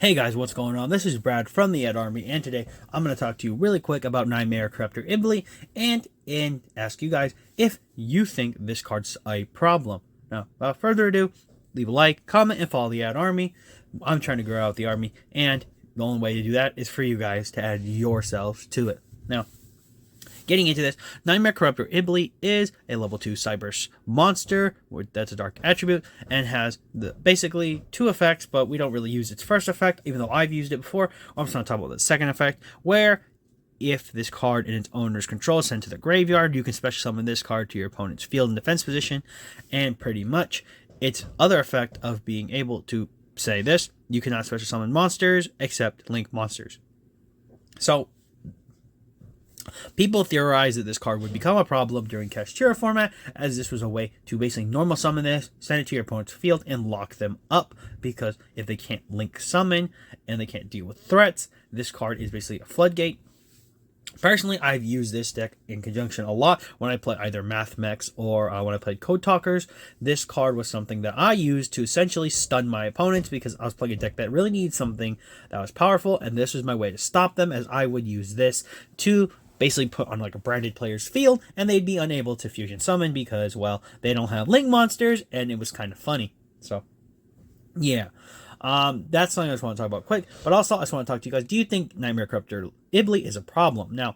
Hey guys, what's going on? This is Brad from the Ed Army, and today I'm going to talk to you really quick about Nightmare Corruptor IBLEE and ask you guys if you think this card's a problem. Now, without further ado, leave a like, comment, and follow the Ed Army. I'm trying to grow out the army, and the only way to do that is for you guys to add yourselves to it. Now, getting into this, Nightmare Corruptor IBLEE is a level 2 Cyber monster, that's a dark attribute, and has basically two effects, but we don't really use its first effect, even though I've used it before. I'm just going to talk about the second effect, where if this card in its owner's control is sent to the graveyard, you can special summon this card to your opponent's field and defense position, and pretty much its other effect of being able to say this, you cannot special summon monsters except link monsters. So, people theorize that this card would become a problem during Kashtira format, as this was a way to basically normal summon this, send it to your opponent's field, and lock them up, because if they can't link summon and they can't deal with threats, this card is basically a floodgate. Personally, I've used this deck in conjunction a lot when I play either Math Mechs or when I played Code Talkers. This card was something that I used to essentially stun my opponents because I was playing a deck that really needed something that was powerful, and this was my way to stop them, as I would use this to basically put on like a branded player's field, and they'd be unable to fusion summon because, well, they don't have link monsters, and it was kind of funny. So, yeah. That's something I just want to talk about quick, but also I just want to talk to you guys. Do you think Nightmare Corruptor IBLEE is a problem? Now,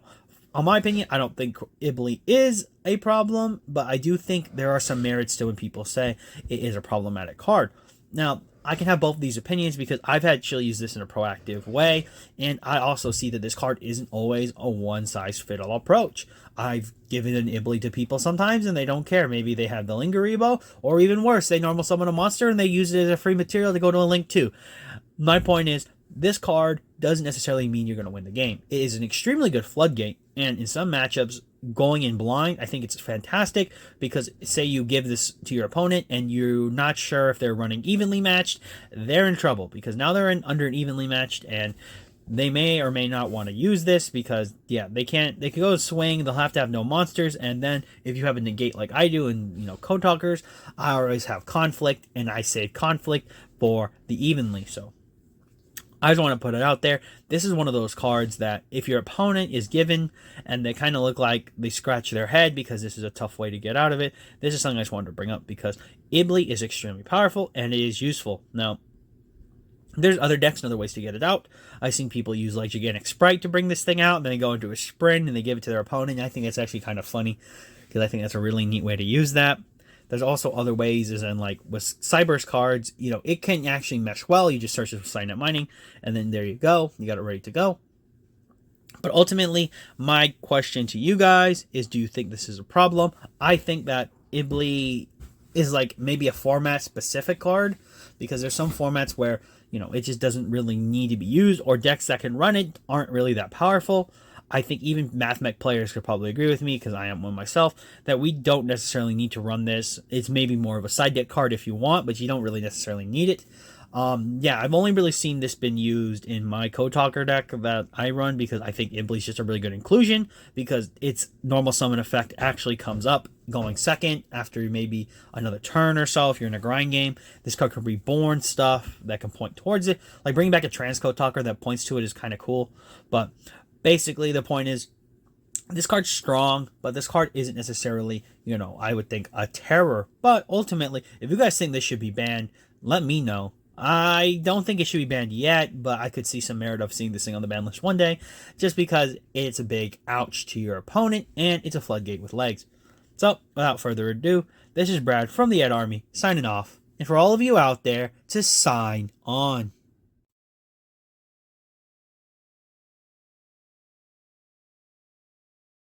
in my opinion, I don't think IBLEE is a problem, but I do think there are some merits to when people say it is a problematic card. Now, I can have both of these opinions because I've actually used this in a proactive way, and I also see that this card isn't always a one-size-fits-all approach. I've given an IBLEE to people sometimes, and they don't care. Maybe they have the Lingeribo, or even worse, they normal summon a monster, and they use it as a free material to go to a Link 2. My point is, this card doesn't necessarily mean you're going to win the game. It is an extremely good floodgate, and in some matchups, going in blind, I think it's fantastic, because say you give this to your opponent and you're not sure if they're running evenly matched, they're in trouble, because now they're under an evenly matched, and they may or may not want to use this because, yeah, they could go swing, they'll have to have no monsters, and then if you have a negate like I do in, Code Talkers, I always have conflict, and I save conflict for the evenly, so I just want to put it out there. This is one of those cards that if your opponent is given and they kind of look like they scratch their head because this is a tough way to get out of it, this is something I just wanted to bring up because IBLEE is extremely powerful and it is useful. Now, there's other decks and other ways to get it out. I've seen people use like Gigantic Sprite to bring this thing out, and then they go into a sprint and they give it to their opponent. I think it's actually kind of funny because I think that's a really neat way to use that. There's also other ways, as in like with Cyber's cards, it can actually mesh well. You just search it for Signet Mining, and then there you go. You got it ready to go. But ultimately, my question to you guys is, do you think this is a problem? I think that IBLEE is like maybe a format-specific card, because there's some formats where, it just doesn't really need to be used, or decks that can run it aren't really that powerful. I think even Math Mech players could probably agree with me, because I am one myself, that we don't necessarily need to run this. It's maybe more of a side deck card if you want, but you don't really necessarily need it. Yeah, I've only really seen this been used in my Code Talker deck that I run, because I think IBLEE is just a really good inclusion, because its normal summon effect actually comes up going second after maybe another turn or so. If you're in a grind game, this card can reborn stuff that can point towards it. Like bringing back a Trans Code Talker that points to it is kind of cool, but basically, the point is, this card's strong, but this card isn't necessarily, I would think, a terror. But ultimately, if you guys think this should be banned, let me know. I don't think it should be banned yet, but I could see some merit of seeing this thing on the ban list one day, just because it's a big ouch to your opponent, and it's a floodgate with legs. So, without further ado, this is Brad from the Ed Army, signing off. And for all of you out there, to sign on.